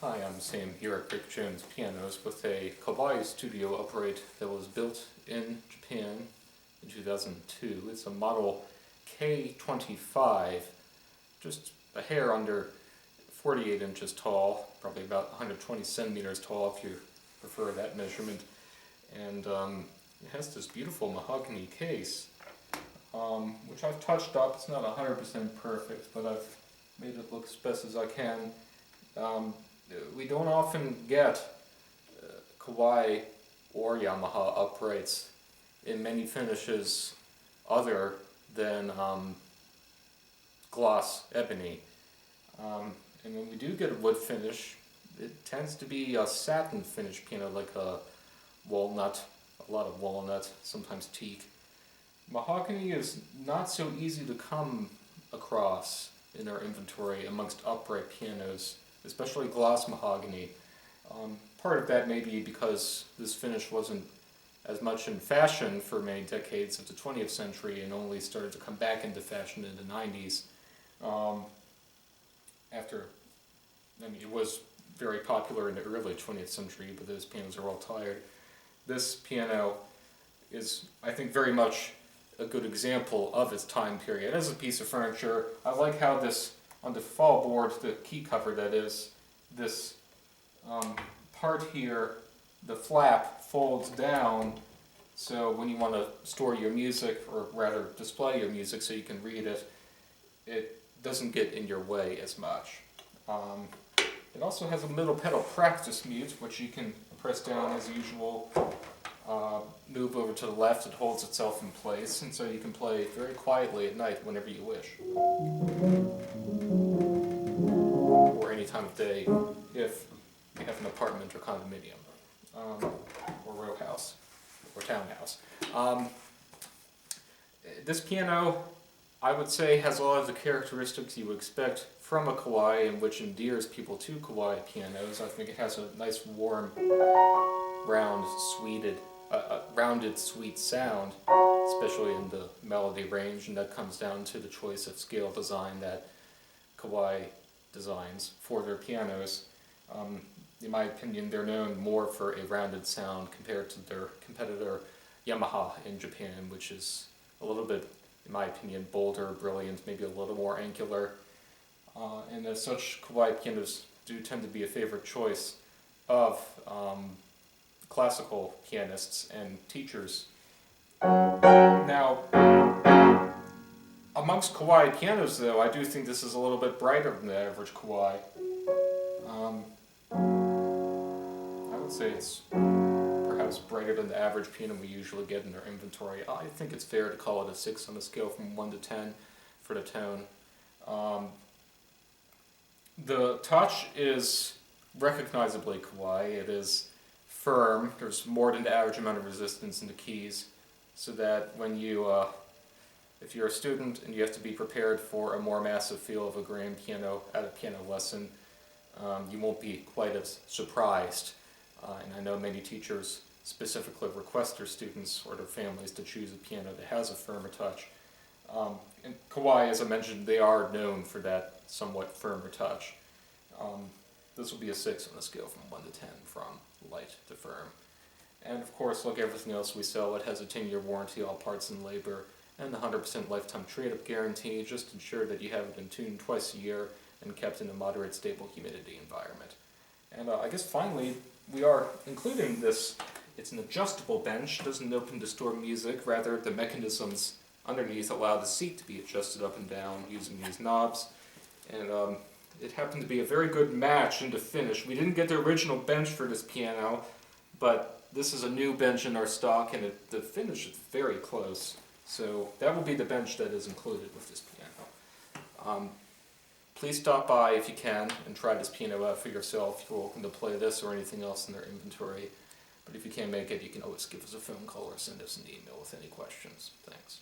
Hi, I'm Sam here at Rick Jones Pianos with a Kawai studio upright that was built in Japan in 2002. It's a model K-25, just a hair under 48 inches tall, probably about 120 centimeters tall if you prefer that measurement. And it has this beautiful mahogany case, which I've touched up. It's not 100% perfect, but I've made it look as best as I can. We don't often get Kawai or Yamaha uprights in many finishes other than gloss ebony. And when we do get a wood finish, it tends to be a satin finish piano, like a walnut, a lot of walnut, sometimes teak. Mahogany is not so easy to come across in our inventory amongst upright pianos, especially gloss mahogany. Part of that may be because this finish wasn't as much in fashion for many decades of the 20th century and only started to come back into fashion in the 90s. It was very popular in the early 20th century, but those pianos are all tired. This piano is, I think, very much a good example of its time period. As a piece of furniture, I like how this, on the fall board, the key cover that is, this part here, the flap folds down, so when you want to store your music, or rather display your music so you can read it, it doesn't get in your way as much. It also has a middle pedal practice mute, which you can press down as usual, move over to the left, it holds itself in place, and so you can play very quietly at night whenever you wish. Or any time of day if you have an apartment or condominium, or row house, or townhouse. This piano, I would say, has a lot of the characteristics you would expect from a Kawai, and which endears people to Kawai pianos. I think it has a nice, warm, rounded, sweet sound, especially in the melody range, and that comes down to the choice of scale design that Kawai designs for their pianos. In my opinion, they're known more for a rounded sound compared to their competitor Yamaha in Japan, which is a little bit, in my opinion, bolder, brilliant, maybe a little more angular. And as such, Kawai pianos do tend to be a favorite choice of classical pianists and teachers. Now, amongst Kawai pianos, though, I do think this is a little bit brighter than the average Kawai. I would say it's perhaps brighter than the average piano we usually get in our inventory. I think it's fair to call it a 6 on a scale from 1 to 10 for the tone. The touch is recognizably Kawai. It is firm. There's more than the average amount of resistance in the keys, so that when you, if you're a student and you have to be prepared for a more massive feel of a grand piano at a piano lesson, you won't be quite as surprised. And I know many teachers specifically request their students or their families to choose a piano that has a firmer touch. And Kawai, as I mentioned, they are known for that somewhat firmer touch. This will be a 6 on a scale from 1 to 10, from light to firm. And of course, like everything else we sell, it has a 10-year warranty, all parts and labor, and the 100% lifetime trade-up guarantee. Just ensure that you have it in tune twice a year and kept in a moderate, stable humidity environment. And I guess finally, we are including this. It's an adjustable bench, doesn't open to store music, rather the mechanisms underneath allow the seat to be adjusted up and down using these knobs. And it happened to be a very good match in the finish. We didn't get the original bench for this piano, but this is a new bench in our stock, and the finish is very close. So that will be the bench that is included with this piano. Please stop by if you can and try this piano out for yourself. You're welcome to play this or anything else in their inventory. But if you can't make it, you can always give us a phone call or send us an email with any questions. Thanks.